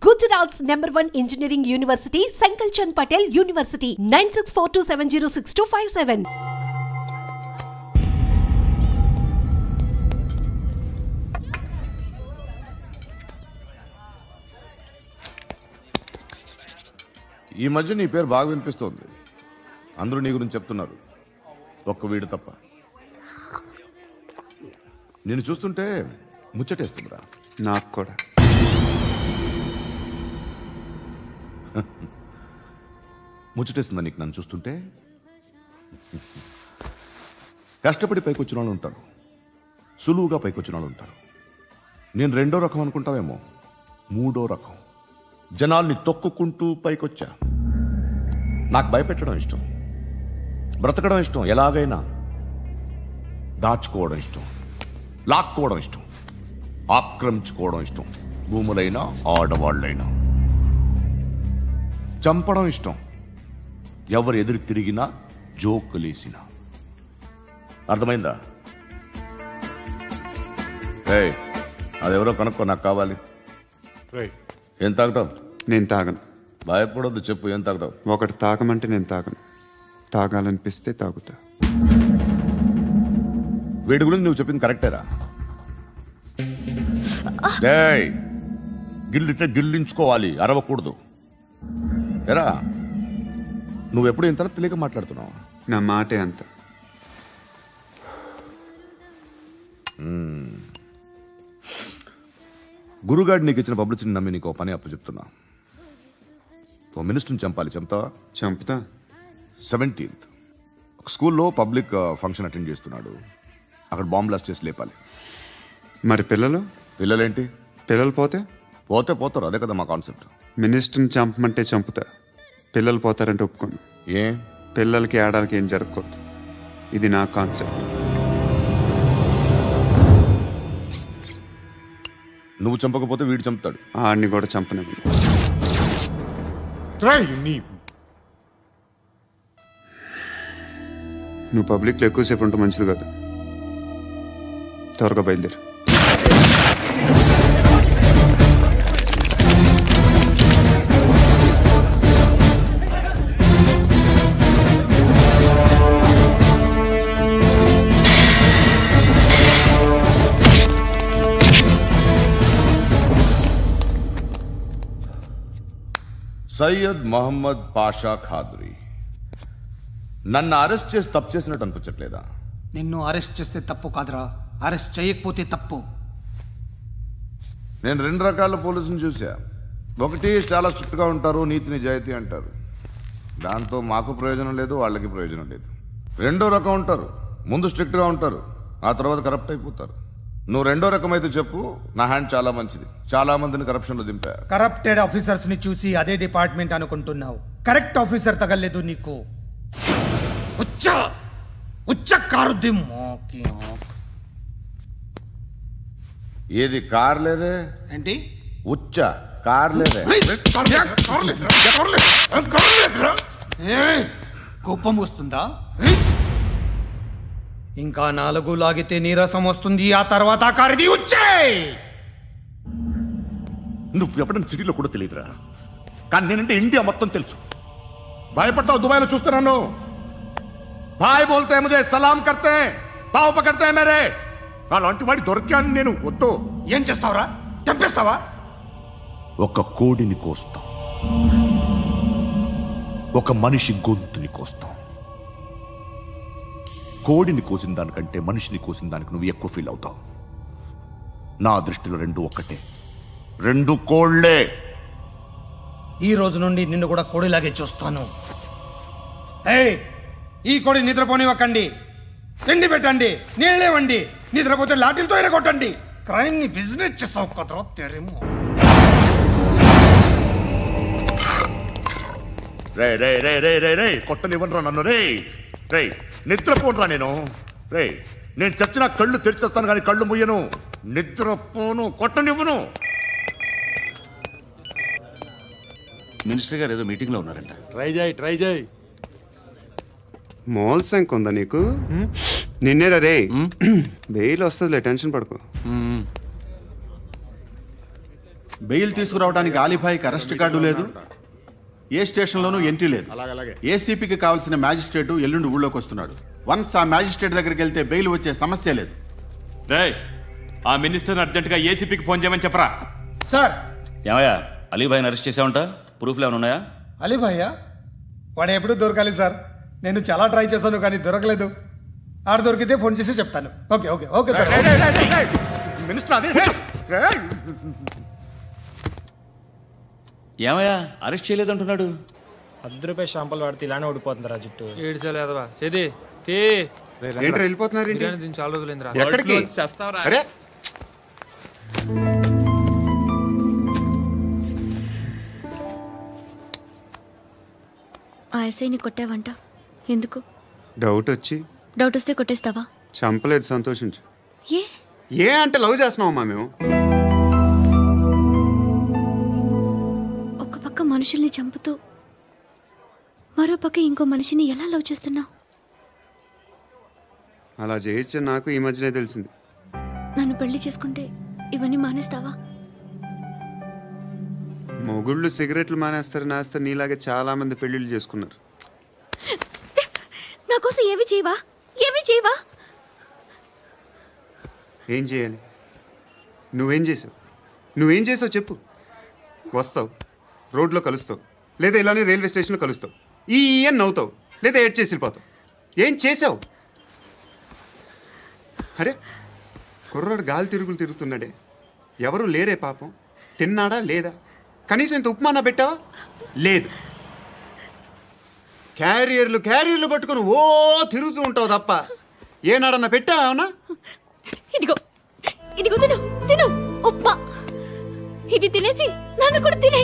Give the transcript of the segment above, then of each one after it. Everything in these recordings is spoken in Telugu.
Gujarat's #1 engineering university, Sankalchand Patel University, 9642706257. ఈ మధ్య నీ పేరు బాగా వినిపిస్తోంది. అందరూ నీ గురించి చెప్తున్నారు, ఒక్క వీడు తప్ప. నేను చూస్తుంటే ముచ్చటేస్తుందిరా. నాకు కూడా. ముచ్చటేస్తుందా నీకు నన్ను చూస్తుంటే? కష్టపడి పైకి వచ్చిన వాళ్ళు ఉంటారు, సులువుగా పైకి వచ్చిన వాళ్ళు ఉంటారు. నేను రెండో రకం అనుకుంటావేమో, మూడో రకం. జనాల్ని తొక్కుకుంటూ పైకొచ్చా. నాకు భయపెట్టడం ఇష్టం, బ్రతకడం ఇష్టం, ఎలాగైనా దాచుకోవడం ఇష్టం, లాక్కోవడం ఇష్టం, ఆక్రమించుకోవడం ఇష్టం. భూములైనా ఆడవాళ్ళైనా చంపడం ఇష్టం, ఎవరు ఎదురు తిరిగినా జోకులేసినా. అర్థమైందా? అదెవరో కనుక్కో, నాకు కావాలి. ఏం తాగుతావు? నేను తాగను. భయపడొద్దు, చెప్పు ఏం తాగుతావు? ఒకటి తాగమంటే నేను తాగను, తాగాలనిపిస్తే తాగుతా. వీడి గురించి నువ్వు చెప్పింది కరెక్టేరా? గిల్లితే గిల్లించుకోవాలి, అరవకూడదు. ఎరా, నువ్వెప్పుడు ఇంత తెలియక మాట్లాడుతున్నావు? నా మాటే అంత. గురుగాడు నీకు ఇచ్చిన పబ్లిసిటీని నమ్మి నీకు పని అప్పు చెప్తున్నా. ఓ మినిస్టర్ని చంపాలి, చంపుతావా? చంపుతా. 17th ఒక స్కూల్లో పబ్లిక్ ఫంక్షన్ అటెండ్ చేస్తున్నాడు, అక్కడ బాంబ్ బ్లాస్ట్ చేసి లేపాలి. మరి పిల్లలు? పిల్లలేంటి? పిల్లలు పోతే పోతారు, అదే కదా మా కాన్సెప్ట్. మినిస్టర్ని చంపమంటే చంపుతా, పిల్లలు పోతారంటే ఒప్పుకోను. ఏ? పిల్లలకి ఆడాలకి ఏం జరగకూడదు, ఇది నా కాన్సెప్ట్. నువ్వు చంపకపోతే వీడు చంపుతాడు. ఆడిని కూడా చంపనివ్వను. నువ్వు పబ్లిక్లో ఎక్కువసేపు ఉంటే మంచిది కాదు. త్వరగా బయలుదేరు. సయ్యద్ మహమ్మద్ పాషా ఖాద్రీ నన్ను అరెస్ట్ చేసి తప్పు చేసినట్టు అనిపించట్లేదా? నిన్ను అరెస్ట్ చేస్తే తప్పు కాదురా, అరెస్ట్ చేయకపోతే తప్పు. నేను 2 రకాల పోలీసుని చూసా. ఒకటి చాలా స్ట్రిక్ట్గా ఉంటారు, నీతి నిజాయితీ అంటారు, దాంతో మాకు ప్రయోజనం లేదు, వాళ్ళకి ప్రయోజనం లేదు. రెండో రకం ఉంటారు, ముందు స్ట్రిక్ట్గా ఉంటారు, ఆ తర్వాత కరప్ట్ అయిపోతారు. నువ్వు రెండో రకం అయితే చెప్పు, నా హ్యాండ్ చాలా మంచిది, చాలా మందిని కరప్షన్లో దింపా. కరప్టెడ్ ఆఫీసర్స్ ని చూసి అదే డిపార్ట్మెంట్ అనుకుంటున్నావు, కరెక్ట్ ఆఫీసర్ తగలేదు నీకు. ఏది కార్ లేదే? ఏంటి? ఉచ్చ కార్ లేదే? కోపం వస్తుందా? ఇంకా 4 లాగితే నీరసం వస్తుంది, ఆ తర్వాత కారిది ఉచ్చే. నువ్వు ఎప్పుడైనా సిటీలో కూడా తెలియదురా, కానీ నేనంటే ఇండియా మొత్తం తెలుసు. భయపడతావు? దుబాయ్లో చూస్తున్నాను. భాయ్ బోల్తే ముజే సలాం కర్తే, పావు పకర్తే మేరే. అలాంటి వాడి దొరికాను నేను. వద్దు. ఏం చేస్తావురా? చంపేస్తావా? ఒక కోడిని కోస్తాం, ఒక మనిషి గొంతుని కోస్తాం. కోడిని కోసిన దానికంటే మనిషిని కోసిన దానికి నువ్వు ఎక్కువ ఫీల్ అవుతావు. నా దృష్టిలో 2 ఒక్కటే, 2 కోళ్లే. ఈ రోజు నుండి నిన్ను కూడా కోడిలాగే చూస్తాను. ఈ కోడి నిద్రపోనివ్వకండి, తిండి పెట్టండి, నీళ్ళేవండి, నిద్రపోతే లాఠీలతో ఎరగొట్టండి. క్రైమ్ ని బిజినెస్ చేసావు కదరా తెరేమో. రే రే రే రే రే రే కొట్టనివ్వనరా నన్ను. రే రే నిద్రపోనరా నేను. రే నేను చచ్చిన కళ్ళు తెరిచేస్తాను కానీ కళ్ళు ముయ్యను. నిద్రపోను, కొట్టనివ్వను. మినిస్టర్ గారు ఏదో మీటింగ్ లో ఉన్నారంట. ట్రై చేయి. మోల్ సంక్ ఉందా నీకు? నిన్నేరా రే. బెయిల్ వస్తుందిలే, టెన్షన్ పడుకో. బెయిల్ తీసుకురావడానికి ఆలిభాయికి అరెస్ట్ కార్డు లేదు, ఏ స్టేషన్లోనూ ఎంట్రీ లేదు. ఏసీపీకి కావాల్సిన మ్యాజిస్ట్రేటు ఎల్లుండి ఊళ్ళోకి వస్తున్నాడు. వన్స్ ఆ మ్యాజిస్ట్రేట్ దగ్గరికి వెళ్తే బెయిల్ వచ్చే సమస్య లేదు. రేయ్, ఆ మినిస్టర్ అర్జెంటుగా ఏసీపీకి ఫోన్ చేయమని చెప్పరా. సార్. ఏమయ్యా, అలీభాయిని అరెస్ట్ చేసావంట? ప్రూఫ్లు ఏమైనా ఉన్నాయా? అలీభాయ్యా? వాడు ఎప్పుడు దొరకాలి సార్. నేను చాలా ట్రై చేశాను కానీ దొరకలేదు. ఆడ దొరికితే ఫోన్ చేసి చెప్తాను. Okay okay okay sir. ఏమయ్యా, అరెస్ట్ చేయలేదంటున్నాడు? ₹10 షాంపులు వాడితే ఇలానే ఓడిపోతుందిరా జుట్టు. ఏడ్చలేదవా చేది తీ. ఏంట్రా వెళ్ళిపోతున్నారు? దీన్ని చాలా రోజులైందిరా. ఎక్కడికి? అరే ఆ ఎస్ఐని కొట్టావంట, ఎందుకు? డౌట్ వచ్చి. డౌట్ వస్తే కొట్టేస్తావా? చంపలేదు, సంతోషించు. ఏ ఏ అంటే లవ్ చేస్తున్నామమ్మా మేము. ఒక పక్క మనుషుల్ని చంపుతూ మరో పక్క ఇంకో మనిషిని ఎలా లవ్ చేస్తున్నావు? అలా చేయొచ్చు, నాకు ఈ మధ్యనే తెలిసింది. నన్ను పెళ్లి చేసుకుంటే ఇవన్నీ మానేస్తావా? మొగుళ్ళు సిగరెట్లు మానేస్తారు, నేస్తారు. నీలాగే చాలా మంది పెళ్లిళ్ళు చేసుకున్నారు. నా కోసం ఏమి చేయవా? ఏమి చేయవా? ఏం చేయాలి? నువ్వేం చేసావు? నువ్వేం చేసావు చెప్పు. వస్తావు, రోడ్లో కలుస్తావు, లేదా ఇలానే రైల్వే స్టేషన్లో కలుస్తావు, ఈ అని నవ్వుతావు, లేదా ఏడ్ చేసి వెళ్ళిపోతావు. ఏం చేసావు? అరే కుర్రాడు గాలి తిరుగులు తిరుగుతున్నాడే, ఎవరు లేరే పాపం. తిన్నాడా లేదా? కనీసం ఇంత ఉప్మానా పెట్టావా? లేదు. క్యారియర్లు పట్టుకుని ఓ తిరుగుతూ ఉంటావు తప్ప ఏనాడన్నా పెట్టావా? అవునా? ఇదిగో ఇదిగో తిను తిను ఉప్మా. ఇది తినేసి నన్ను కూడా తినే.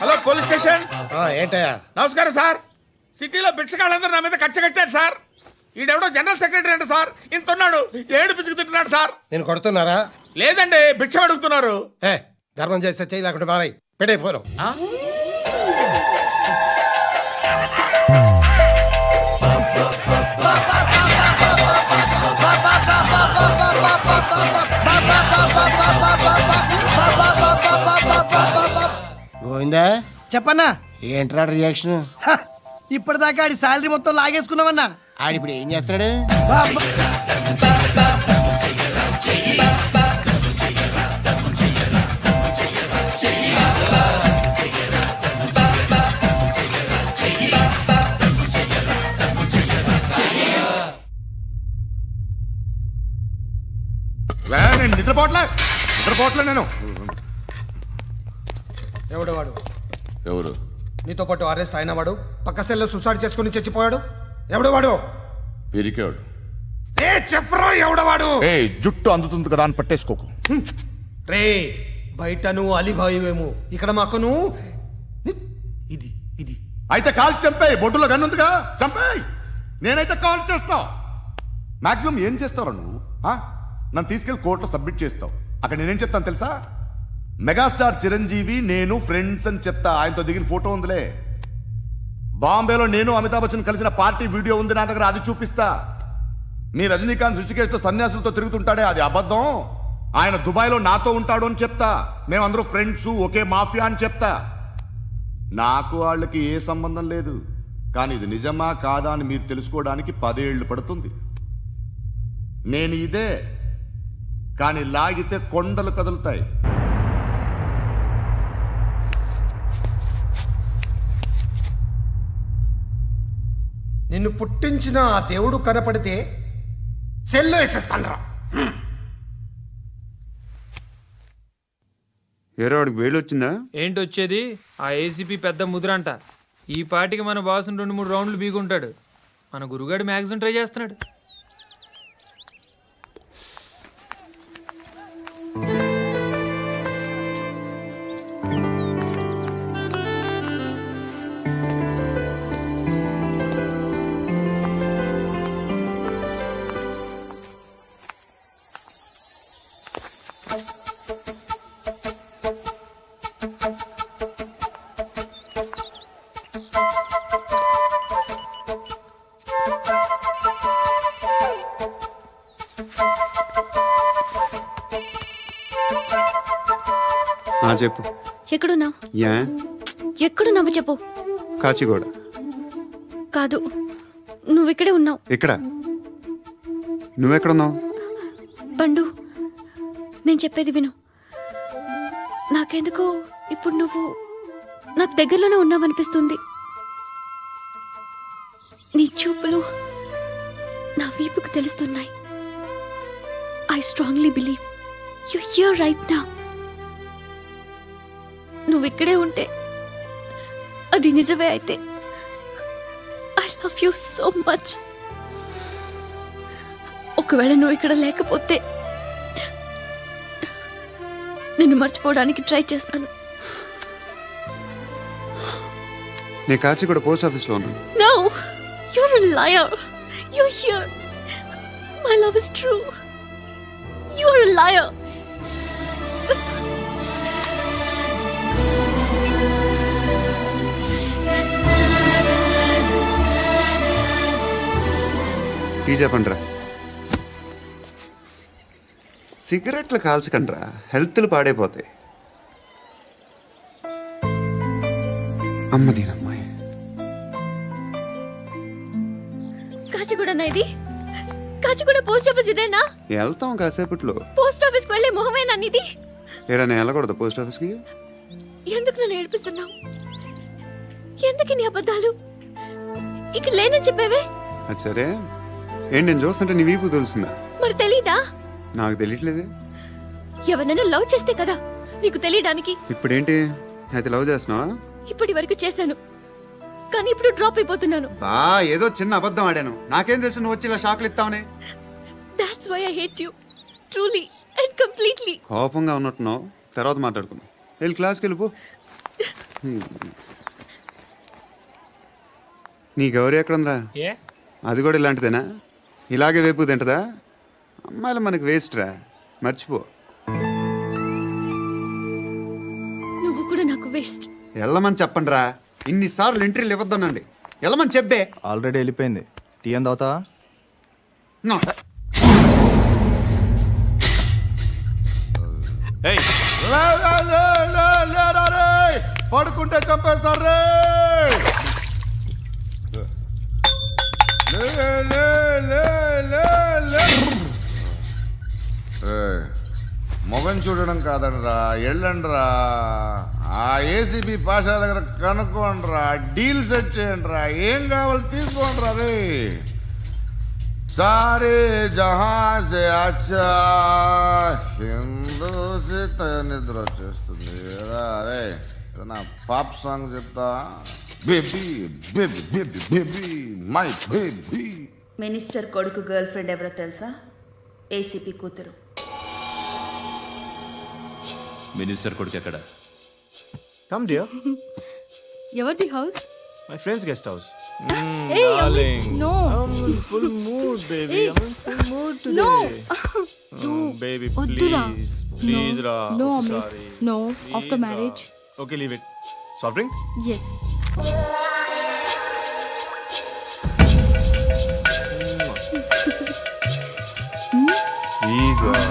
Hello police station. ఏంటయ్యా? నమస్కారం సార్. సిటీలో భిక్షగాళ్ళందరూ నా మీద కక్ష కట్టారు సార్. ఈడెవడో జనరల్ సెక్రటరీ అంట సార్. ఇంత ఉన్నాడు, ఏడు పిచ్చుకు తింటున్నాడు సార్. నేను కొడుతున్నారా? లేదండి, భిక్ష అడుగుతున్నారు. ధర్మం చేస్తే చేయి, లేకుండా మారాయి. పెట్టే ఫోను. గోవిందా చెప్పన్నా. ఏంట్రా రియాక్షన్? ఇప్పటిదాకా ఆడి శాలరీ మొత్తం లాగేసుకున్నావన్నా. ఆడిప్పుడు ఏం చేస్తున్నాడు? నేను నిద్రపోవట్లే నేను. ఎవడు వాడు? ఎవరు? నీతో పాటు అరెస్ట్ అయిన వాడు, పక్క సెల్లో సూసైడ్ చేసుకుని చచ్చిపోయాడు. ఎవడు వాడు? పిరికాడు. చెప్పరా ఎవడవాడు? జుట్టు అందుతుంది కదా అని పట్టేసుకోకు. రే బయట నువ్వు అలీబాయివేమో, ఇక్కడ మాకు నువ్వు ఇది ఇది. అయితే కాల్ చంపేయి. బొడ్డులో గన్నుందిగా, చంపేయి. నేనైతే కాల్ చేస్తా. మాక్సిమం ఏం చేస్తావు నువ్వు? నన్ను తీసుకెళ్లి కోర్టులో సబ్మిట్ చేస్తావు. అక్కడ నేనేం చెప్తాను తెలుసా? మెగాస్టార్ చిరంజీవి నేను ఫ్రెండ్స్ అని చెప్తా. ఆయనతో దిగిన ఫోటో ఉందిలే. బాంబేలో నేను అమితాబ్ బచ్చన్ కలిసిన పార్టీ వీడియో ఉంది నా దగ్గర, అది చూపిస్తా. మీ రజనీకాంత్ ఋషికేశ్తో సన్యాసులతో తిరుగుతుంటాడే, అది అబద్ధం. ఆయన దుబాయ్లో నాతో ఉంటాడు అని చెప్తా. మేమందరూ ఫ్రెండ్స్, ఒకే మాఫియా అని చెప్తా. నాకు వాళ్ళకి ఏ సంబంధం లేదు. కానీ ఇది నిజమా కాదా అని మీరు తెలుసుకోవడానికి 10 ఏళ్ళు పడుతుంది. నేను ఇదే, కానీ లాగితే కొండలు కదులుతాయి. నిన్ను పుట్టించిన ఆ దేవుడు కనపడితే సెల్లో వేసేస్తాను. ఏరోడికి వేలు వచ్చిందా? ఏంటి వచ్చేది? ఆ ఏసీపీ పెద్ద ముద్రంట. ఈ పాటికి మన బాసును 2-3 రౌండ్లు బీగుంటాడు. మన గురుగాడు మ్యాక్సిమం ట్రై చేస్తున్నాడు. చెప్పు. ఎక్కడున్నావు? ఎక్కడున్నావు చెప్పు. కాచిగూడ. కాదు, నువ్వు ఇక్కడే ఉన్నావు. ఇక్కడ నువ్వెక్కడున్నావు? బండు, నేను చెప్పేది విను. నాకెందుకో ఇప్పుడు నువ్వు నాకు దగ్గరలోనే ఉన్నావనిపిస్తుంది. నీ చూపులు నా వీపుకు తెలుస్తున్నాయి. I strongly believe you here right now. నువ్వు ఇక్కడే ఉంటే అది నిజమే అయితే I love you so much. ఒకవేళ నువ్వు ఇక్కడ లేకపోతే నిన్ను మర్చిపోవడానికి ట్రై చేస్తాను. నేను కాచిగూడ పోస్ట్ ఆఫీస్లో ఉన్నాను. No, you're a liar. You're here. My love is true. You're a liar. Tea చెప్పండిరా. సిగరెట్లు కాల్చకండ్రా, హెల్త్లు పాడైపోతాయి. అమ్మదీనమ్మాయి. కాచిగూడనా ఇది? కాచిగూడ పోస్ట్ ఆఫీస్ ఇదేనా? వెళ్తాం కాసేపట్లో. పోస్ట్ ఆఫీస్కి వెళ్ళే మొహమేనా నీది? ఏరా నేను వెళ్ళకూడదు పోస్ట్ ఆఫీస్కి? ఎందుకు నన్ను ఏడిపిస్తున్నావు? ఎందుకు నీ అబద్ధాలు? ఇక్కడ లేనని చెప్పేవే. అది సరే, ఏంటి నేను చూస్తుంటే నీ వీపు తెలుస్తుందా? మరి తెలీదా? నాకు తెలియట్లేదే. ఎవరైనా లవ్ చేస్తే కదా నీకు తెలియడానికి. ఇప్పుడేంటి అయితే లవ్ చేస్తున్నావా? ఇప్పటి వరకు చేశాను, కానీ ఇప్పుడు డ్రాప్ అయిపోతున్నాను. ఏదో చిన్న అబద్ధం ఆడాను. నాకేం తెలుసు నువ్వు వచ్చి ఇలా షాక్లు ఇస్తావని. That's why I hate you. Truly and completely. కోపంగా ఉన్నట్టున్నావు, తర్వాత మాట్లాడుకుందాం. వెళ్ళి క్లాస్కి వెళ్ళిపో. నీ గౌరీ ఎక్కడుందిరా? అది కూడా ఇలాంటిదేనా? ఇలాగే వేపు తింటదా? అమ్మాయిలు మనకి వేస్ట్ రా, మర్చిపో. నువ్వు కూడా నాకు వేస్ట్. వెళ్ళమని చెప్పండి రా. ఇన్నిసార్లు ఎంట్రీలు ఇవ్వద్దనండి. వెళ్ళమని చెప్పే. ఆల్రెడీ వెళ్ళిపోయింది. టీ ఎంత అవుతా? పడుకుంటే చంపేస్తారు రే. మొగం చూడడం కాదండ్రా, వెళ్ళండ్రా. ఆ ఏసీబీ పాషా దగ్గర కనుక్కోండ్రా, డీల్ సెట్ చేయండిరా, ఏం కావాలి తీసుకోండిరా రే. సారే జహాజే అచ్చా హిందూ నిద్ర వచ్చేస్తుంది రే. నా పాప్ సాంగ్ చెప్తా. Baby baby baby baby my baby. Minister కొడుకు గర్ల్ ఫ్రెండ్ ఎవరో తెలుసా? ఏసీపీ కూతురు. మినిస్టర్ కొడుకు ఎక్కడ? Come dear. ఎవరిది house? My friends guest house. Hey, darling. No. I'm in full mood, baby. I'm in full mood today. No. Baby, Oddura. please. Please, Ra. No, Sorry. No. Please, After marriage. Ra. Okay, leave it. Soft drink? Yes. Please, Ra.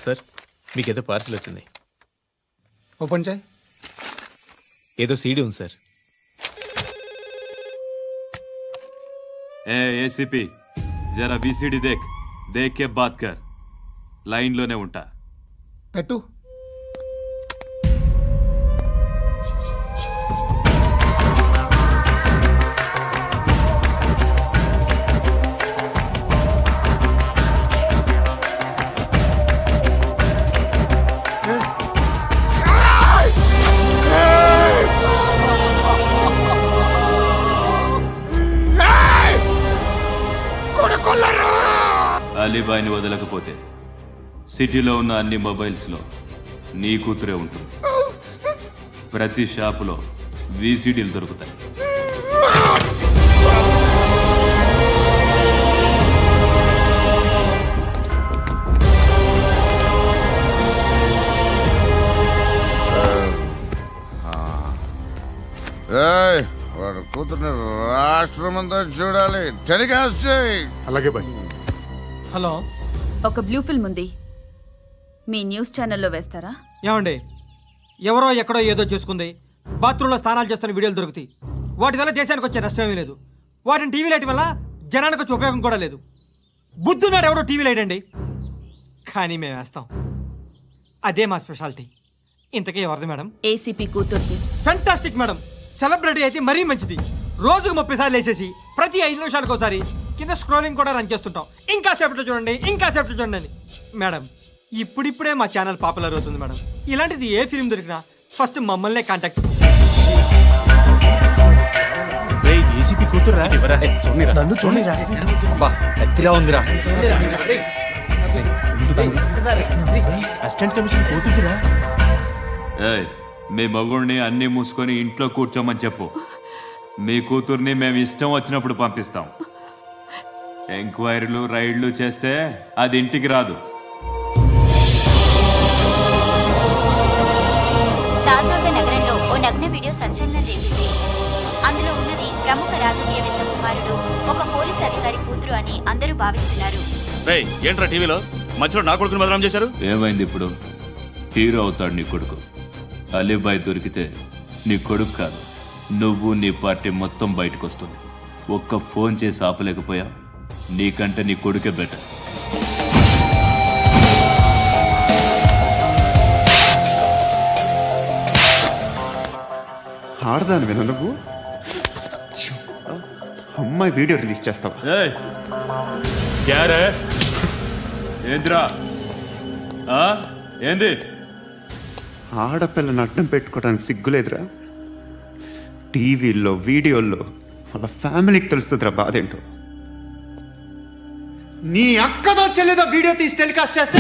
Sir, మీకేదో పార్సిల్ వచ్చింది. ఓపెన్ చేయి. ఏదో సీడీ ఉంది సార్. ఏసీపీ జరా వీసీడీ దేఖ్ కే బాత్ కర్. లైన్ లోనే ఉంటా. పెట్టు. అలీబాయిని వదలకపోతే సిటీలో ఉన్న అన్ని మొబైల్స్లో నీ కూతురే ఉంటుంది. ప్రతి షాపులో వీసీడీలు దొరుకుతాయి. వాడు కూతుర్ని రాష్ట్రమంతా చూడాలి. టెలికాస్ట్ చేయి. అలాగే బాయ్. హలో, ఒక బ్లూ ఫిల్మ్ ఉంది, మీ న్యూస్ ఛానల్లో వేస్తారా? ఏమండి, ఎవరో ఎక్కడో ఏదో చేసుకుంది, బాత్రూంలో స్నానాలు చేస్తున్న వీడియోలు దొరుకుతాయి. వాటి వల్ల దేశానికి వచ్చే నష్టమేమీ లేదు. వాటిని టీవీ లైట్ వల్ల జనానికి వచ్చే ఉపయోగం కూడా లేదు. బుద్ధున్నాడు ఎవడో టీవీ లైట్ అండి, కానీ మేము వేస్తాం. అదే మా స్పెషాలిటీ. ఇంతకీ ఎవరిది మేడం? ఏసీపీ కూతుర్ది. Fantastic madam. సెలబ్రిటీ అయితే మరీ మంచిది. రోజుకు 30 సార్లు వేసేసి ప్రతి 5 నిమిషాలకు ఒకసారి కింద స్క్రోలింగ్ కూడా రన్ చేస్తుంటాం. ఇంకా సేపట్లో చూడండి, ఇంకా సేపట్లో చూడండి అని. మేడం, ఇప్పుడిప్పుడే మా ఛానల్ పాపులర్ అవుతుంది మేడం. ఇలాంటిది ఏ ఫిల్మ్ దొరికినా ఫస్ట్ మమ్మల్నే కాంటాక్ట్. ఏసీపీ కూతురా? నన్ను చూడరా, కత్తిలా ఉందిరా. Assistant commission కూతురురా. మీ మగుడిని అన్ని మూసుకొని ఇంట్లో కూర్చోమని చెప్పు. మీ కూతుర్ని మేము ఇష్టం వచ్చినప్పుడు పంపిస్తాం. ఎంక్వైరీలు రైడ్లు చేస్తే అది ఇంటికి రాదు. తాజాగా నగరంలో ఓ నగ్న వీడియో సంచలనం రేపింది. అందులో ఉన్నది ప్రముఖ రాజకీయవేత్త కుమారుడు, ఒక పోలీస్ అధికారి కూతురు అని అందరూ భావిస్తున్నారు. ఏంట్రా టీవీలో మధ్యలో నా కొడుకుని బదనాం చేశారు? ఏమైంది ఇప్పుడు? హీరో అవుతాడు నీ కొడుకు. అలీబాయ్ దొరికితే నీ కొడుకు కాదు, నువ్వు నీ పార్టీ మొత్తం బయటకు వస్తుంది. ఒక్క ఫోన్ చేసి ఆపలేకపోయా? నీకంటే నీ కొడుకే బెటర్. ఆడదాను విన నువ్వు అమ్మాయి వీడియో రిలీజ్ చేస్తావా? ఏంద్రా ఏంది? ఆడపిల్లని అడ్డం పెట్టుకోవడానికి సిగ్గులేదురా? టీవీల్లో వీడియోల్లో వాళ్ళ ఫ్యామిలీకి తెలుస్తుందిరా బాధ ఏంటో. నీ అక్కదో చెల్లిదో వీడియో తీసి టెలికాస్ట్ చేస్తే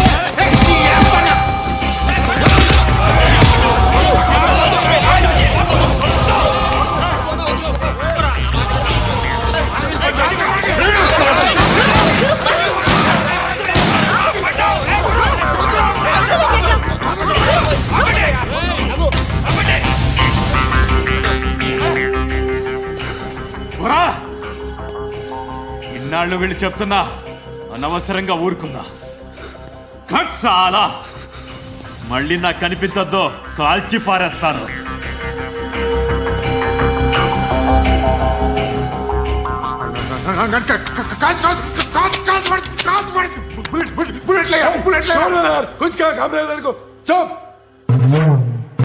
ఇన్నాళ్ళు వీళ్ళు చెప్తున్నా అనవసరంగా ఊరుకుందా. చాలా మళ్ళీ నాకు కనిపించొద్దు, కాల్చి పారేస్తాను. बुलेट ले कुछ क्या काम रहा है तेरे को? चुप